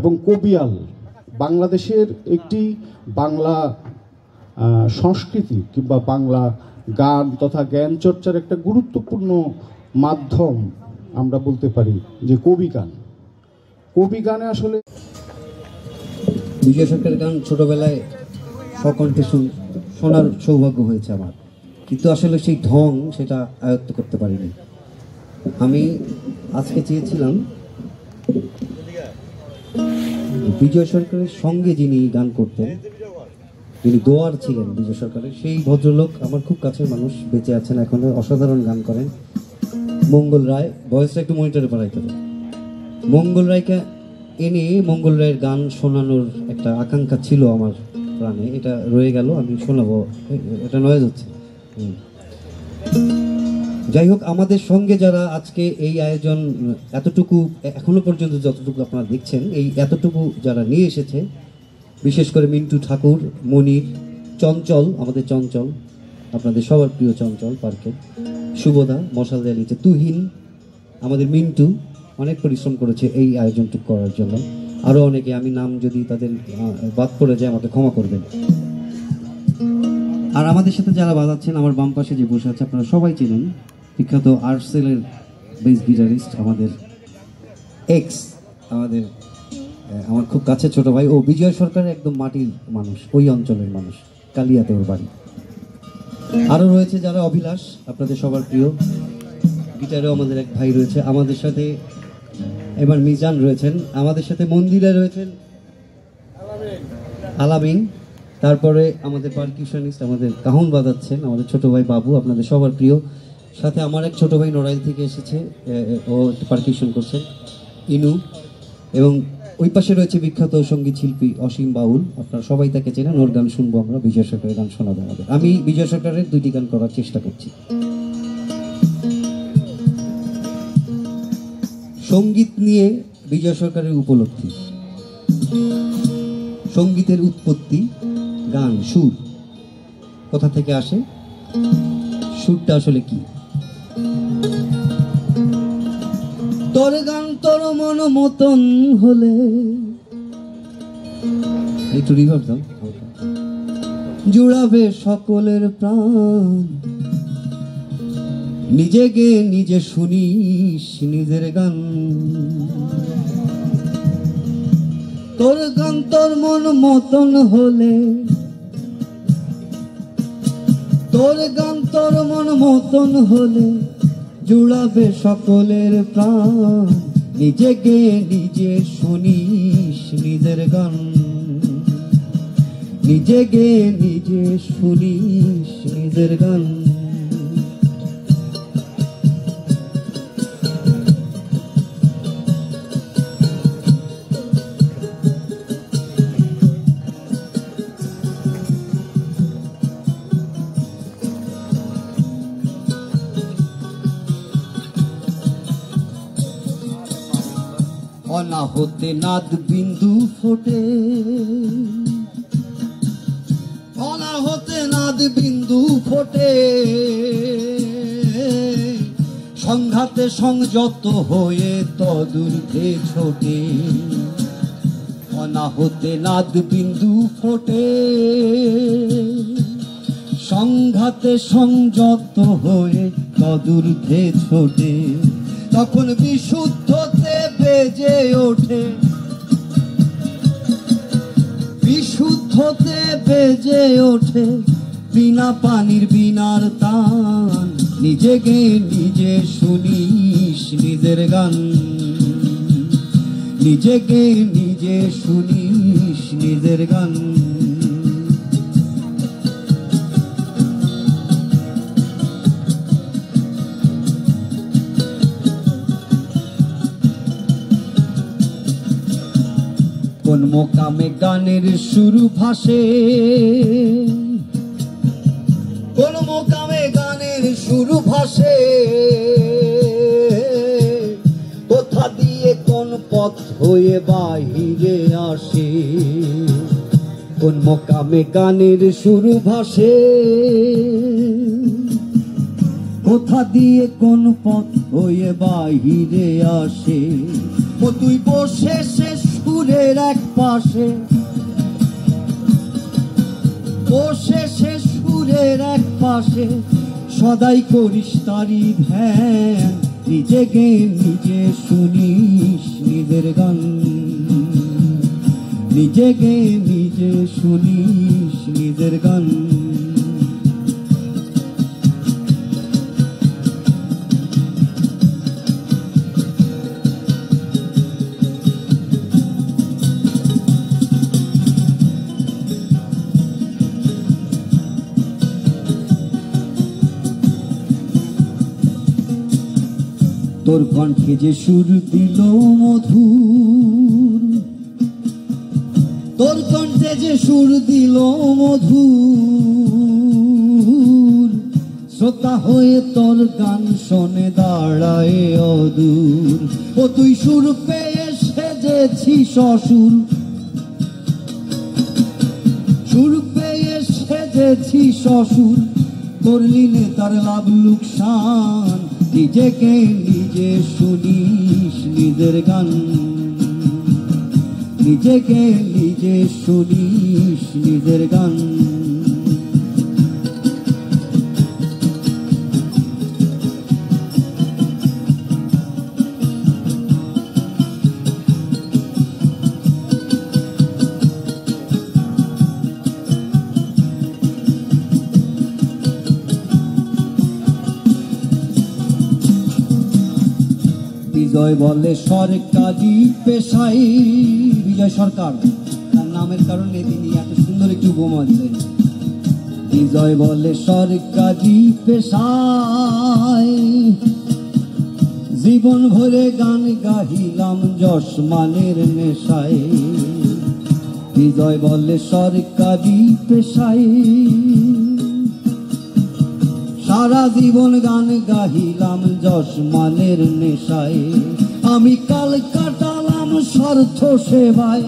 এবং কবিয়াল বাংলাদেশের একটি বাংলা সংস্কৃতি কিংবা বাংলা গান তথা জ্ঞান চর্চার একটা গুরুত্বপূর্ণ মাধ্যম আমরা বলতে পারি যে কবি গানে আসলে বিজয় সরকারের গান ছোটবেলায় সকণ্ঠে শোনার সৌভাগ্য হয়েছে আমার, কিন্তু আসলে সেই ঢং সেটা আয়ত্ত করতে পারিনি। আমি আজকে চেয়েছিলাম বিজয় সরকারের সঙ্গে যিনি গান করতেন, যিনি দোয়ার ছিলেন বিজয় সরকারের, সেই ভদ্রলোক আমার খুব কাছের মানুষ, বেঁচে আছেন এখনো, অসাধারণ গান করেন, মঙ্গল রায়। বয়সটা একটু মনিটরে পাঠাইতে হবে। মঙ্গল রায়কে এনে মঙ্গল রায়ের গান শোনানোর একটা আকাঙ্ক্ষা ছিল আমার প্রাণে, এটা রয়ে গেল, আমি শোনাবো, এটা নয়েজ হচ্ছে। যাই হোক, আমাদের সঙ্গে যারা আজকে এই আয়োজন এতটুকু এখনো পর্যন্ত যতটুকু আপনারা দেখছেন, এই এতটুকু যারা নিয়ে এসেছে, বিশেষ করে মিন্টু ঠাকুর, মনির, চঞ্চল, আমাদের চঞ্চল, আপনাদের সবার প্রিয় চঞ্চল পার্কে, শুভদা, মশাল দেয়ালিতে, তুহিন, আমাদের মিন্টু অনেক পরিশ্রম করেছে এই আয়োজনটুকু করার জন্য, আরও অনেকে, আমি নাম যদি তাদের বাদ পড়ে যায় আমাকে ক্ষমা করবেন। আর আমাদের সাথে যারা বাজাচ্ছেন, আমার বাম পাশে যে বসে আছে আপনারা সবাই চেনেন, বিখ্যাত আর্টসেলের বেস গিটারিস্ট, আমাদের আমার খুব কাছে ছোট ভাই, ও বিজয় সরকারের একদম মাটির মানুষ, ওই অঞ্চলের মানুষ, কালিয়াতে ওর বাড়ি। আরও রয়েছে যারা, অভিলাষ, আপনাদের সবার প্রিয়, গিটারেও আমাদের এক ভাই রয়েছে, আমাদের সাথে এবার মিজান রয়েছেন, আমাদের সাথে মন্দিরে রয়েছেন আলামিন, তারপরে আমাদের পারকিউশনিস্ট, আমাদের কাহুন বাজাচ্ছেন আমাদের ছোট ভাই বাবু, আপনাদের সবার প্রিয়, সাথে আমার এক ছোট ভাই নড়াইল থেকে এসেছে, ও পারকিউশন করছেন, ইনু, এবং ওই পাশে রয়েছে বিখ্যাত সঙ্গীত শিল্পী অসীম বাউল, আপনারা সবাই তাকে চেনেন, ওর গান শুনবো আমরা, বিজয় সরকারের গান শোনাবো আমাদের। আমি বিজয় সরকারের 2টি গান করার চেষ্টা করছি। সঙ্গীত নিয়ে বিজয় সরকারের উপলব্ধি, সঙ্গীতের উৎপত্তি, গান, সুর কোথা থেকে আসে, সুরটা আসলে কি? তোর গান তোর মন মতন হলে, একটু রিভার্ব দাও, জুড়াবে সকলের প্রাণ, নিজে গে নিজে শুনিস নিজের গান, তোর গান তোর মন মতন হলে, তোর গান তোর মন মতন হলে, জুড়াবে সকলের প্রাণ, নিজে গে নিজে শুনিস নিজের গান, নিজে গে নিজে শুনিস নিজের গান। অনাহতে নাদ বিন্দু ফোটে, অনাহতে নাদ বিন্দু ফোটে, সংঘাতে সংযত হয়ে তদূর্ধ্বে ছোটে, অনাহতে নাদ বিন্দু ফোটে, সংঘাতে সংযত হয়ে তদূর্ধ্বে ছোটে, তখন বিশুদ্ধতে বেজে ওঠে, বিশুদ্ধতে বেজে ওঠে, বিনা পানির বিনার তান, নিজে গে নিজে শুনিস নিজের গান, নিজে গে নিজে শুনিস নিজের গান। কোন মোকামে গানের শুরু ভাসে, কোন মোকামে গানের শুরু ভাসে, কোথা দিয়ে কোন পথ হয়ে বাহিরে আসে, কোন মোকামে গানের শুরু ভাসে, কোথা দিয়ে কোন পথ হয়ে বাহিরে আসে, ও তুই বসে শেষ সুরের এক পাশে, বসে সে সুরের এক পাশে, সদাই করিস তারি ধ্যান, নিজে গে নিজে শুনিস নিজের গান, নিজে গে নিজে শুনিস নিজের গান। তোর কণ্ঠে যে সুর দিল মধুর, তোর কণ্ঠে যে সুর দিল মধুর, শ্রোতা হয়ে তোর গান শোনে দাঁড়ায় অদূর। ও তুই সুর পেয়ে সেজেছিস অসুর, সুর পেয়ে সেজেছিস অসুর, তোর লীনে তার লাভ লোকসান, নিজেকে নিজে শুনিস নিজের গান, নিজেকে নিজে শুনিস নিজের গান। বিজয় বলে সরকারি পেশাই, বিজয় সরকার তার নামের কারণে তিনি এত সুন্দর একটি উপমা দিলেন। বিজয় বলে সরকারি পেশাই, জীবন ভরে গান গাহিলাম যশ মানের নেশায়। বিজয় বলে সরকারি পেশাই, সারা জীবন গান গাহিলাম যশ মানের নেশায়। আমি কাল কাটালাম স্বার্থ সেবায়,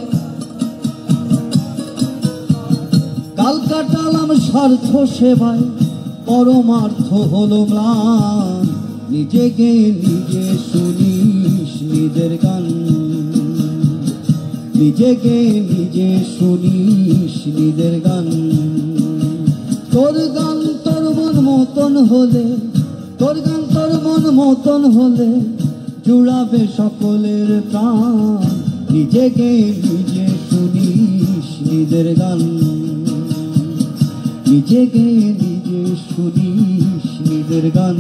কাল কাটালাম স্বার্থ সেবায়, পরমার্থ হলো ম্লান, নিজেকে নিজে শুনিস নিজের গান, নিজেকে নিজে শুনিস নিজের গান। তোর গান তোর মন মতন হলে, তোর গান তোর মন মতন হলে, জুড়াবে সকলের প্রাণ, নিজেকে নিজে শুনিস নিজের গান, নিজেকে নিজে শুনিস নিজের গান,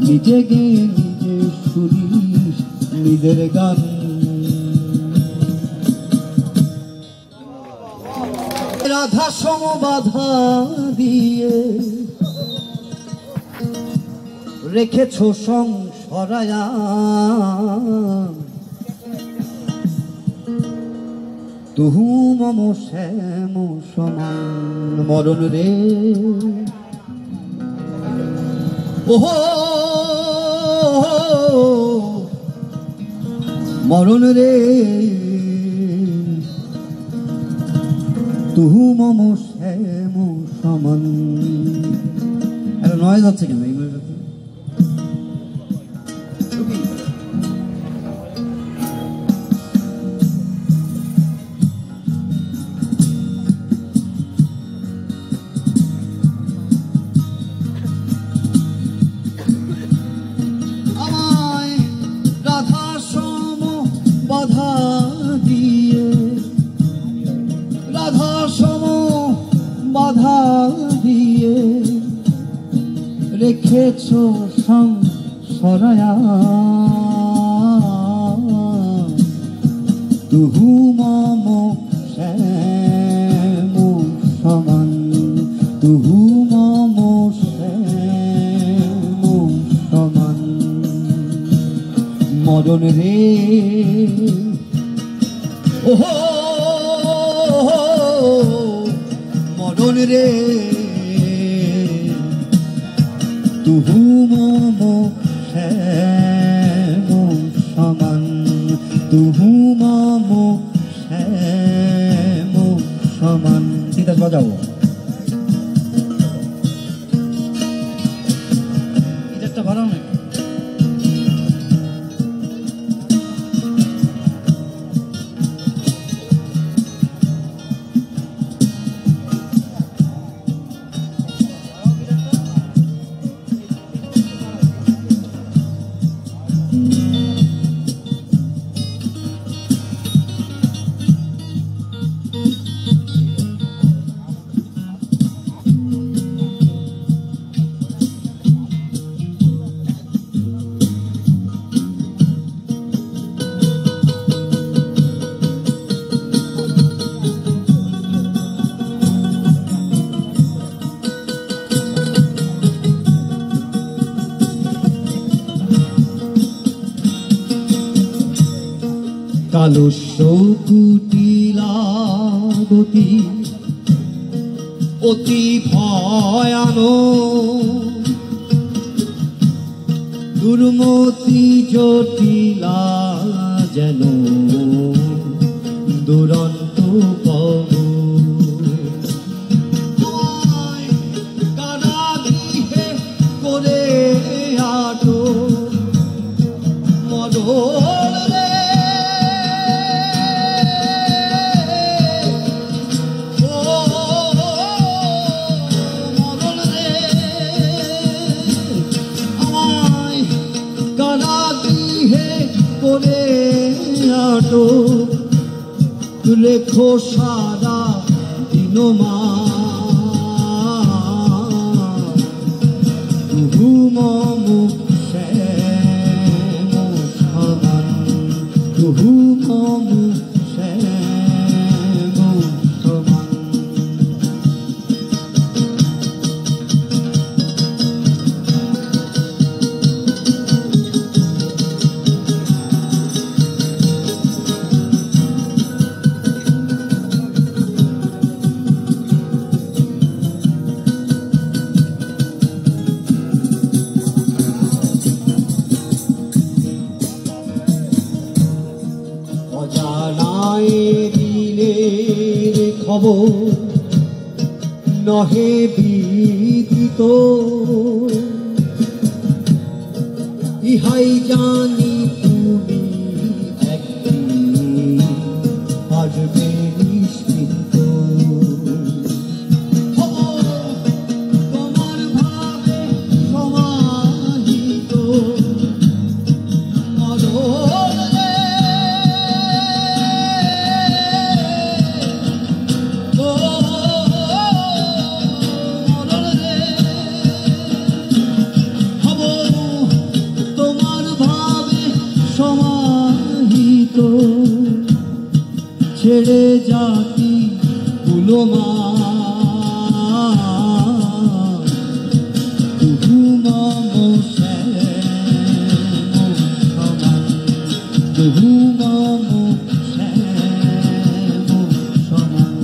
নিজেকে নিজে শুনিস নিজের গান। রাধা সমবাধা দিয়ে রেখেছ সংসরায়া, তুহু মম শ্যাম সমান মরণ রে। ওহো মরণ রে, তুহু মম শ্যাম সমান। এটা নয় যাচ্ছে কেন এই বাধা দিয়ে, রাধা সম বাধা দিয়ে রেখেছ সংসরায়া, তুহু মম শ্যাম সমান, তুহু মম শ্যাম সমান মরণ রে। ওহো মরণ রে, তুহু মম শ্যাম সমান, তুহু মম শ্যাম সমান। তিতাস বাজাবো, গিটারটা বাড়াও না। আলস্য কুটিলা গতি অতি ভয়ানক দুর্মতি জটিলা যেন দুরন্ত পব কারাগৃহে করে আটো মরণ রে ও মরণ রে আমায় কারাগৃহে করে আটো রেখো সারা দিন মা তুহু মম শ্যাম সমান তুহু মম শ্যাম সমান খবর নহে বিদিত ইহাই জানি তুমি একদিন আসবে নিশ্চিন্ত তোমার ভাবে সমাহিত মরণ রে ও মরণ রে হব তোমার ভাবে সমাহিত ছেড়ে জাতি কুলমা তুহু মম শ্যাম সমান তুহু মম শ্যাম সমান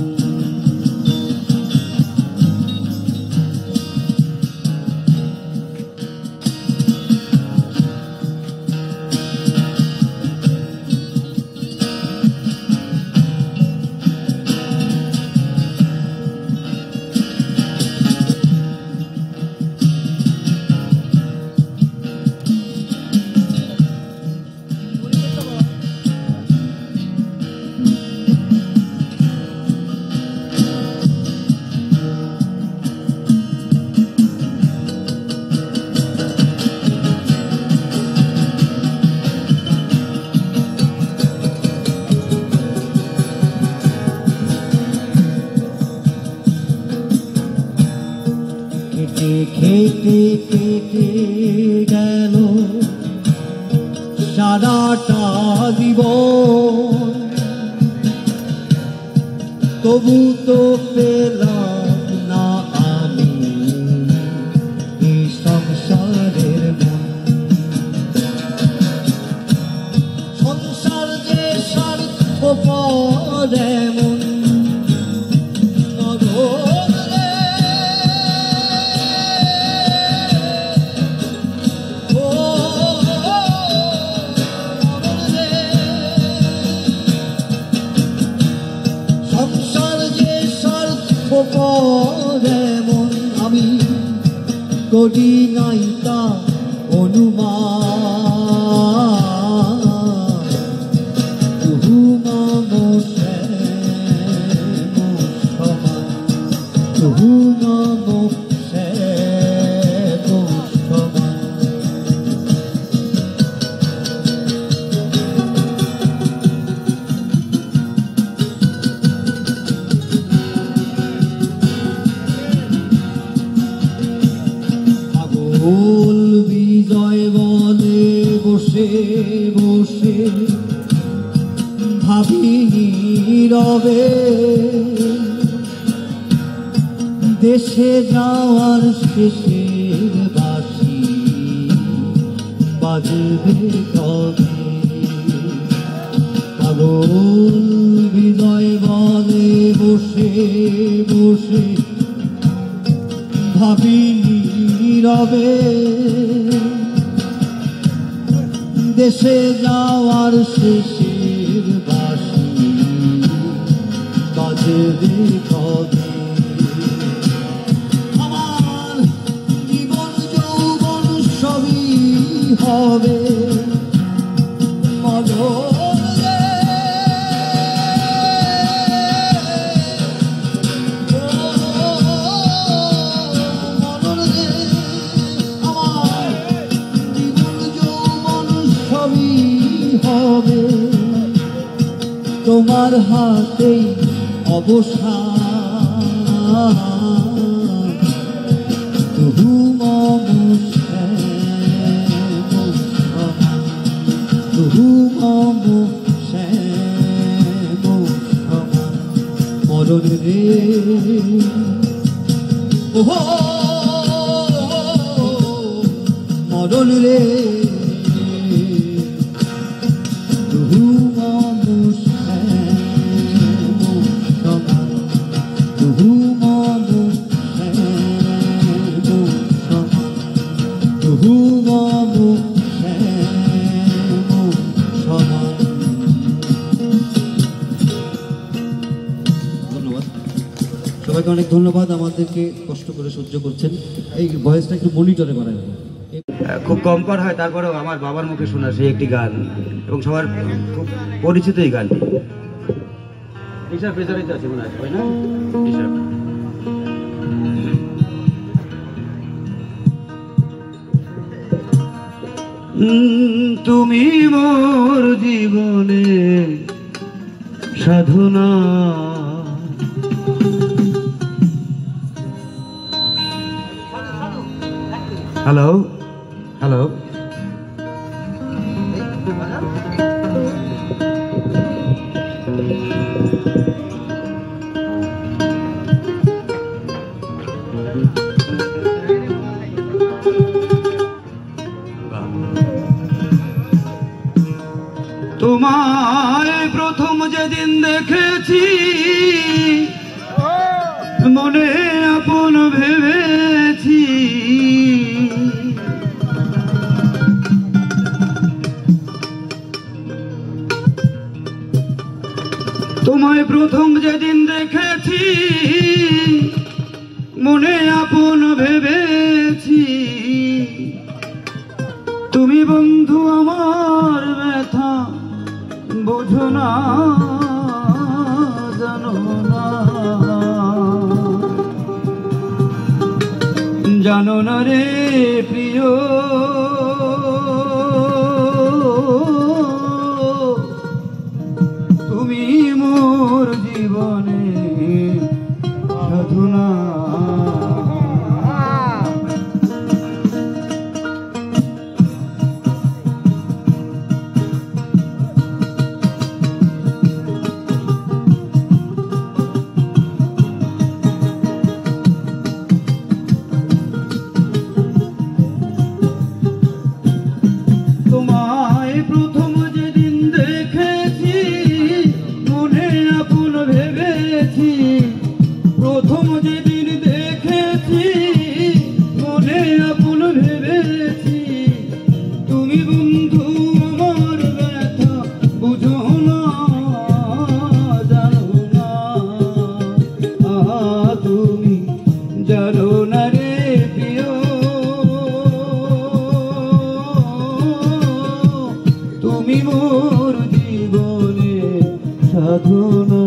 খেতে খেতে গেল সারাটা জীবন তবু তো পেলাম না আমি এই সংসারের মন সংসার যে স্বার্থপর এমন এমন আমি করি নাই তা অনুমান তুহু মম শ্যাম সমান তুহু মম শ্যাম সমান ভুল বিজয় বলে বসে বসে ভাবি রবে দেশে যাওয়ার শেষের বাঁশি বাজবে কবে কোন বিজয় বনে বসে বসে ভাবি নীরবে দেশে যাওয়ার শেষের বাসি বাজবে কবে। আমার জীবন যৌবন সবই হবে মজরে। আমার জীবন যৌবন সবই হবে তোমার হাতেই অবসান। তবু মম শ্যাম সমান, তবু মম শ্যাম সমান মরণ রে। ওহো মরণ রে, তবু মম শ্যাম সমান, তবু মম শ্যাম সমান, তবু মম শ্যাম সমান। ধন্যবাদ সবাইকে, অনেক ধন্যবাদ আমাদেরকে কষ্ট করে সহ্য করছেন। এই ভয়েসটা একটু মনিটরে করা যাবে। খুব কম কর হয়, তারপরেও আমার বাবার মুখে শোনা সেই একটি গান এবং সবার খুব পরিচিত এই গানটি। প্রেসারিত আছে মনে হয়, তাই না? তুমি মোর জীবনে সাধনা, হ্যালো হ্যালো, তোমায় প্রথম যেদিন দেখেছি মনে আপন ভেবেছি, তোমায় প্রথম যেদিন দেখেছি মনে আপন ভেবেছি, তুমি বন্ধু আমার ব্যথা বোঝো না, জানো না, জানো না রে প্রিয়, তুমি মোর জীবনে সাধনা। তোমায় প্রথম যেদিন দেখেছি মনে আপন ভেবেছি, প্রথম যেদিন দেখেছি মনে আপন ভেবেছি, তুমি বন্ধু আমার ব্যথা বুঝো না, জানো না, তুমি জানো না রে প্রিয়, তুমি মোর জীবনে সাধনা।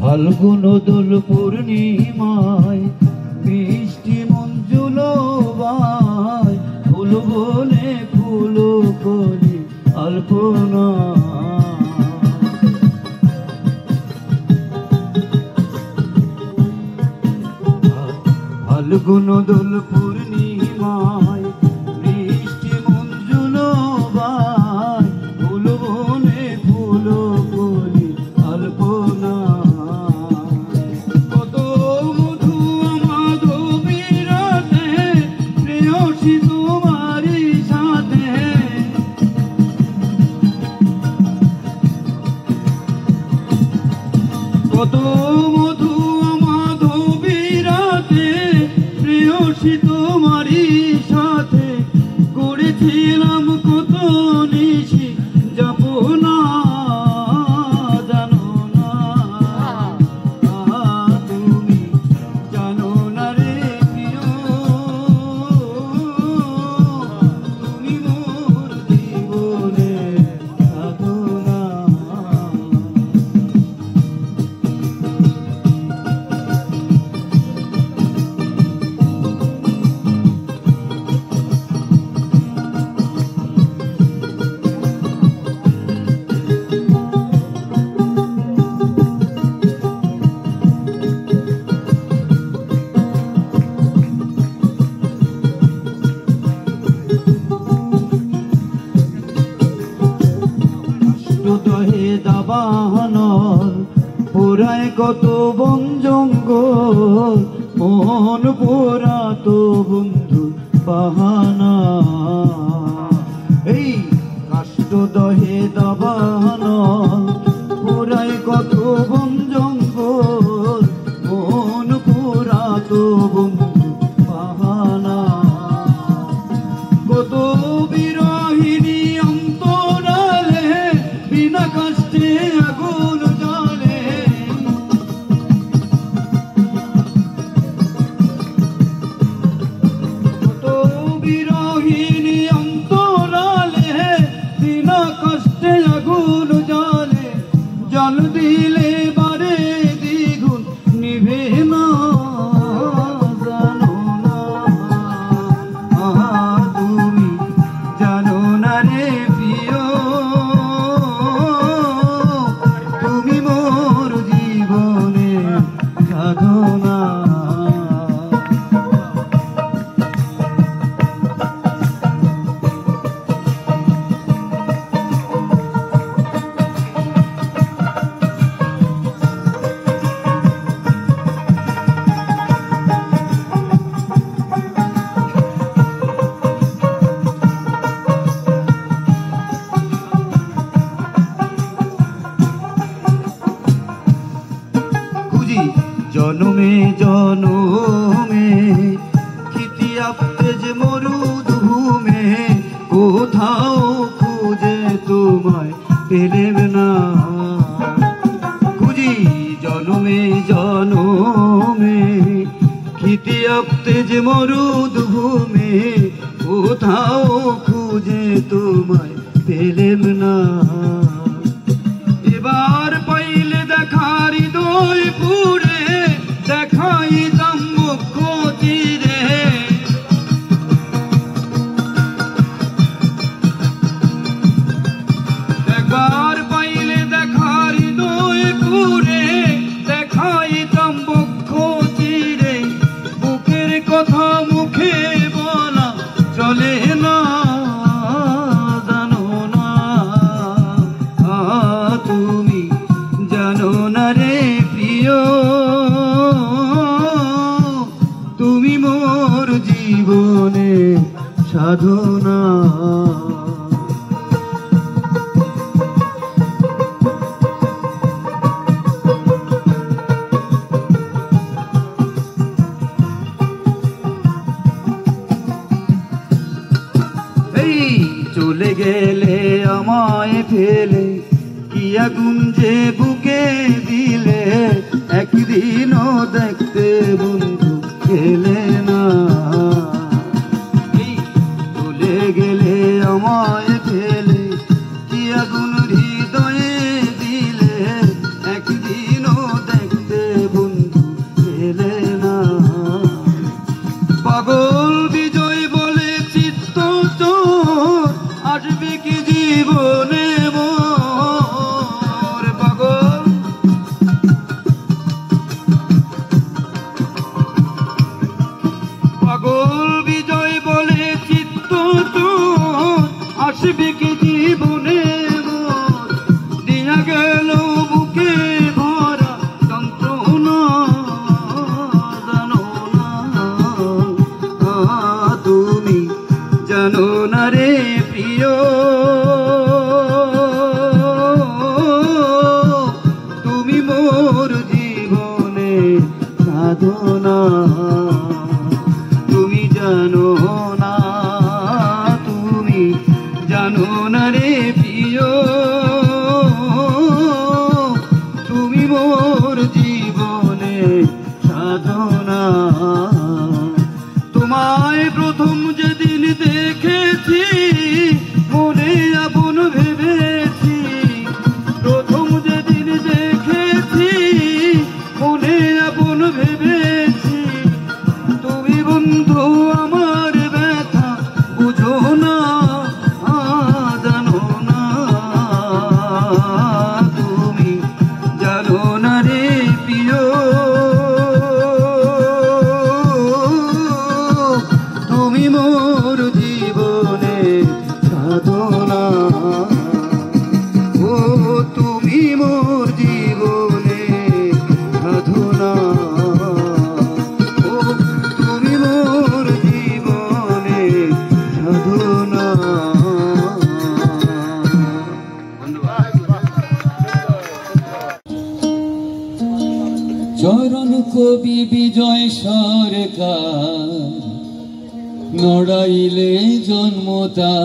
ফাল্গুন দোল পূর্ণিমায় বৃষ্টি মঞ্জুল বায়, ফুল বনে ফুল কলি আলপনা, ফাল্গুন দোল পূর্ণিমায় বৃষ্টি মঞ্জুল বাই ফুল বনে ফুল কলি আলপনা কত মধু মাধবীরাতে প্রেয়সী তোমারই সাথে কত মধু মাধবীরাতে প্রেয়সী তোমারই সাথে করেছিলাম কত নিশি যাপনা জানো না তুমি জানো না রে প্রিয় তুমি মোর জীবনের সাধনা দহে দাবানল পুরায় কত বন জঙ্গল মোহন পোড়া তো বন্ধু বাহানা এই কাষ্ট দহে দাবানল পুরায় কত বন জঙ্গল মোহন পোড়া তো বন্ধু বাহানা কত বিরহিনী অন্তরালে বিনা কষ্টে আগুন জ্বলে কত বিরহিনী অন্তরালে বিনা কষ্টে আগুন জ্বলে জল দিলে বারে দ্বিগুণ নিভে না জানো না তুমি জানো না রে প্রিয় তুমি মোর জীবনের সাধনা খুঁজি জনমে জনমে খিতিয়াপ্তে যে মরুধুমে কোথাও খুঁজে তোমায় পেলেম না খুঁজি জনমে জনমে খিতিয়াপ্তে যে মরুধুমে কোথাও খুঁজে তোমায় পেলেম না এবার পাইলে দেখার হৃদয় পুরে দেখাই দাম মুখ চিরে একবার পাইলে দেখার হৃদয় পুরে দেখাই দাম মুখ চিরে বুকের কথা মুখে বলা চলে না জানো না তুমি জানো না রে প্রিয় তুমি মোর জীবনে সাধনা এই চলে গেলে আমায় ফেলে কি আগুন যে বুকে দিলে একদিনও দেখতে বন্ধু এলে না এই চলে গেলে আমায় ফেলে কি আগুন হৃদয়ে দিলে একদিনও দেখতে বন্ধু এলে না পাগল বিজয় বলে চিত্ত চোর আসবে কি জীবনে মোর পাগল চরণ কবি বিজয় সরকার নড়াইলে জন্মতা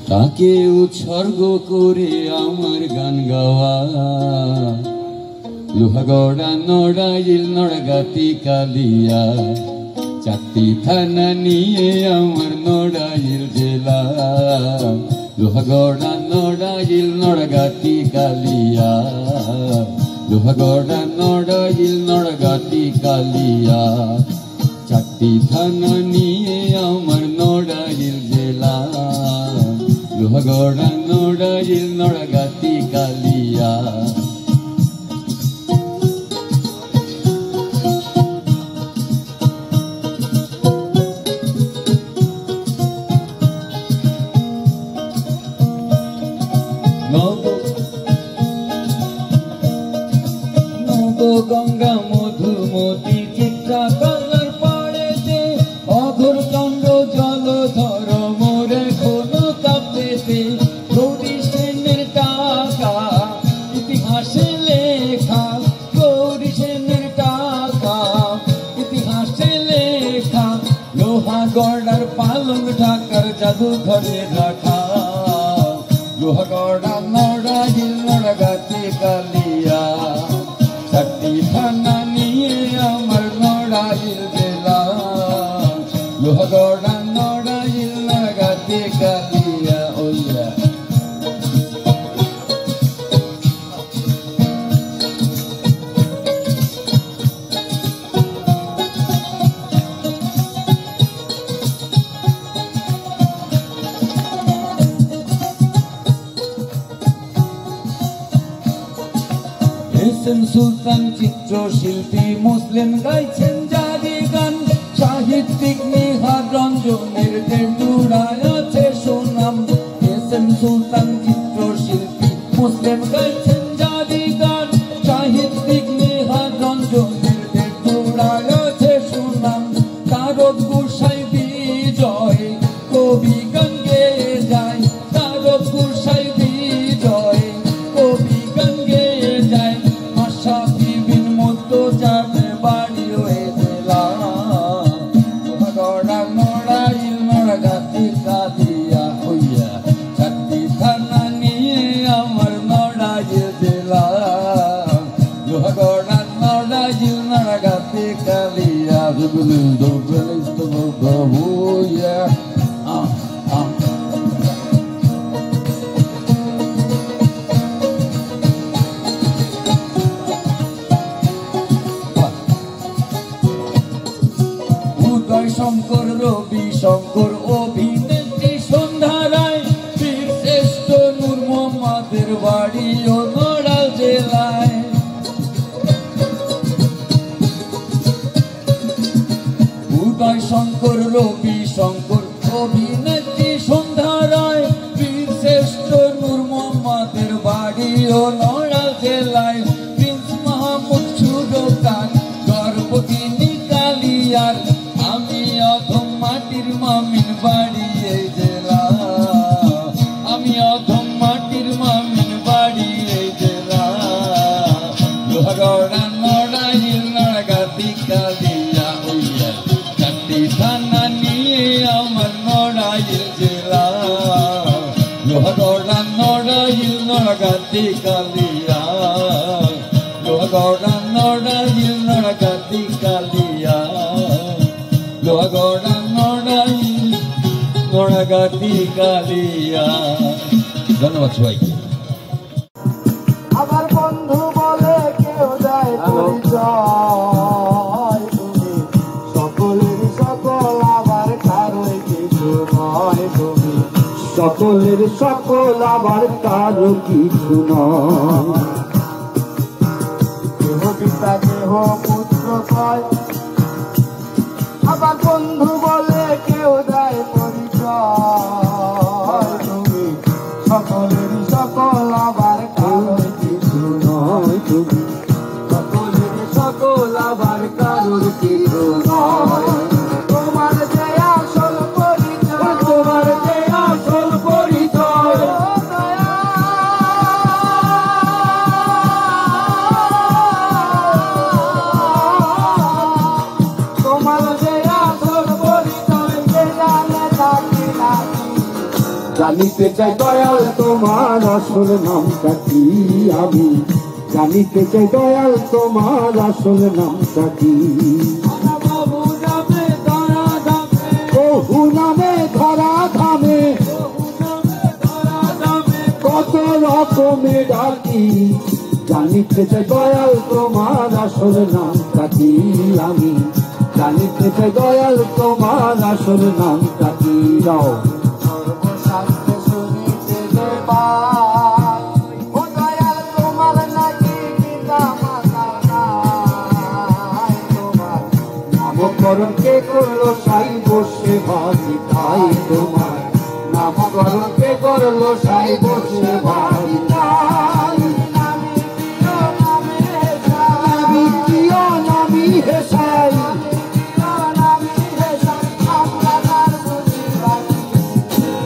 তাকে উৎসর্গ করে আমার গান গাওয়া লোহাগড়া নড়াইল নড়গাতি কালিয়া চারটি থানা নিয়ে আমার নড়াইল জেলা লোহাগড়া নড়াইল নড়গাতি কালিয়া লোহাগড়া নড়াইল নড়গাতি কালিয়া চারটি থানা নিয়ে আমার নড়াইল জেলা লোহাগড়া নড়াইল নড়গাতি কালিয়া গঙ্গা মধুমতি চিত্রা কালার পাড়েতে অঘোর কাণ্ড জলধর মোরে কোনো কাপড়েতে গৌরী সেনের টাকা ইতিহাসে লেখা গৌরী সেনের টাকা ইতিহাসে লেখা লোহাগড়ার পালং ঢাকার জাদুঘরে রাখা লোহাগড়া নড়াইল নড়গাতি কালিয়া চারটি থানা নিয়ে আমার নড়াইল জেলা লোহাগড়া নড়াইল নড়গাতি কালিয়া ওইয়া সুলতান চিত্রশিল্পী মুসলিম গাইছেন জারি গান সাহিত্যিক নিহার রঞ্জনের জুড়ায় আছে সুনাম এসএম সুলতান চিত্রশিল্পী মুসলিম গাইছেন জারি গান সাহিত্যিক নিহার রঞ্জনের জুড়ায় আছে সুনাম তারক গোসাই বিজয় কবি গান গেয়ে যায় তারক গোসাই বিজয় কবি গান গেয়ে যায় বিন মতো যাবে বাড়ি হয়ে জেলা লোহাগড়া নড়াইল নড়গাতি কালিয়া হইয়া চারটি থানা নিয়ে আমার নড়াইল জেলা লোহাগড়া নড়াইল নড়গাতি কালিয়া হইয়া শঙ্কর রবি শঙ্কর অভিনেত্রী সন্ধ্যা রায় বীর শ্রেষ্ঠ নূর মোহাম্মদের বাড়ি ও নড়াইল জেলায় উদয় শঙ্কর রবি শঙ্কর অভিনেত্রী সন্ধ্যা রায় বীর শ্রেষ্ঠ নূর মোহাম্মদের বাড়ি ও নড়াইল জেলায় প্রিন্স মাহমুদ সুরকার গর্ভবতী কালিয়ার আমি অধম মাটির মামিন বাড়ি এই জেলা আমি অধম মাটির মামিন বাড়ি এই জেলা লোহাগড়া নড়াইল নড়গাতি কালিয়া হইয়া চারটি থানা নিয়ে আমার নড়াইল জেলা লোহাগড়া নড়াইল নড়গাতি কালিয়া লোহাগড়া নড়াইল নড়গাতি কালিয়া লোহাগড়া নড়াইল নড়গাতি কালিয়া ধন্যবাদ সবাইকে আমার বন্ধু বলে কেউ যায় পরিচয় তুমি সকলের সকল আবার কারোই কিছু নয় তুমি সকলের সকল আবার কারো কিছু নয় কেহ পিতা কেহ পুত্র কয় আবার বন্ধু বলে কেউ দেয় পরিচয় তুমি সকলেরই সকল আবার কারোর কিছু নয় তুমি সকলেরই সকল আবার কারোর কিছু নয় তোমার যে আসল পরিচয় তোমার যে আসল পরিচয় জানিতে চাই দয়াল তোমার আসল নামটা কি আমি জানিতে চাই দয়াল তোমার আসল নামটা কি বহু নামে ধরা ধামে কত রকমে ডাকি জানিতে চাই দয়াল তোমার আসল নামটা কি আমি জানিতে চাই দয়াল তোমার আসল নামটা কি যাও সর্বশাস্ত্রে শুনিতে যে পাই ও দয়াল তোমার নাকি পিতা মাতা নাই তোমার নামকরণ কে করলো সাই বসে ভাবি তাই তোমার নামকরণ কে করলো সাই বসে ভাবি তাই নামি প্রিয় নামি হেসাই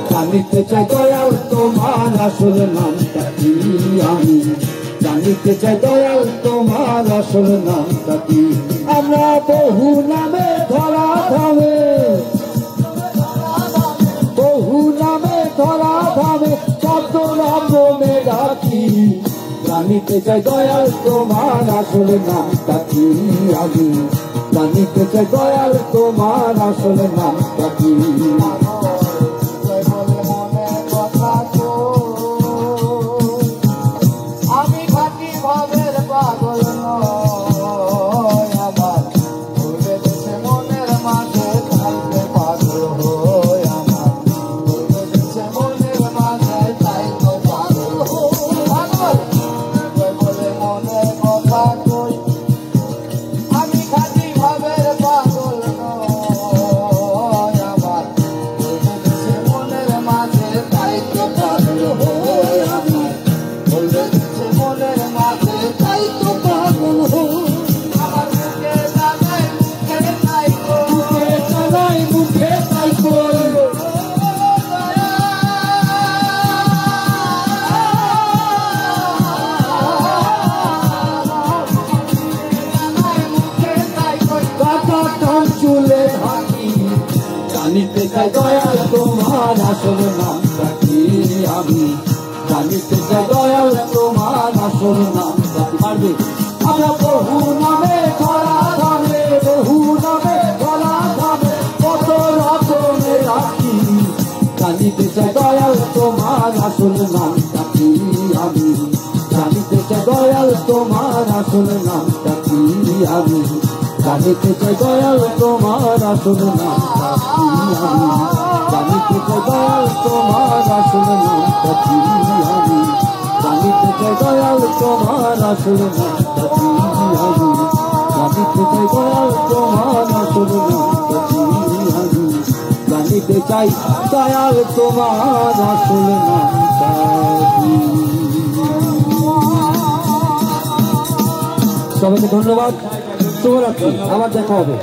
জানিতে চাই দয়াল তোমার আসল নামটা কি আমি জানিতে চাই দয়াল তোমার আসল নামটা কি আমরা বহু নামে ধরা ধামে বহু নামে ধরা ধামে কত রকমে ডাকি জানিতে চাই দয়াল তোমার আসল নামটা কি আমি জানিতে চাই দয়াল তোমার আসল নামটা কি আমি খাঁটি ভাবের পাগল নয় আমার ভুলে গেছে মনের মাঝে থাকতে পাগল হই আমার ভুলে গেছে মনের মাঝে থাকতে পাগল হই বলে মনের কথা কই আমি খাঁটি ভাবের পাগল নয় আমার ভুলে গেছে মনের মাঝে থাকতে পাগল হই আমার ভুলে গেছে মনের মাঝে তাই তো পাগল হই আমার মুখে জানাই মুখে নাই গো মুখে জানাই মুখে নাই গো কাটা কান চুলে হাঁটি জানিতে চাই দয়াল তোমার আসল নামটা কি আমি জানিতে চাই দয়াল তোমার আসল নামটা কি পারবে আমরা বহু নামে ধরা ধামে বহু নামে ধরা ধামে কত রকমে রাখি জানিতে চাই দয়াল তোমার আসল নামটা কি আমি জানিতে চাই দয়াল তোমার আসল নামটা কি আমি জানিতে চাই দয়াল তোমার আসল নামটা কি আমি জানিতে চাই দয়াল তোমার আসল নামটা কি আমি জানিতে চাই দয়াল তোমার আসল নামটা কি আমি জানিতে চাই দয়াল তোমার আসল নামটা কি আমি জানিতে চাই দয়াল তোমার আসল নামটা কি। সবাইকে ধন্যবাদ, শুভরাত্রি, আবার দেখা হবে।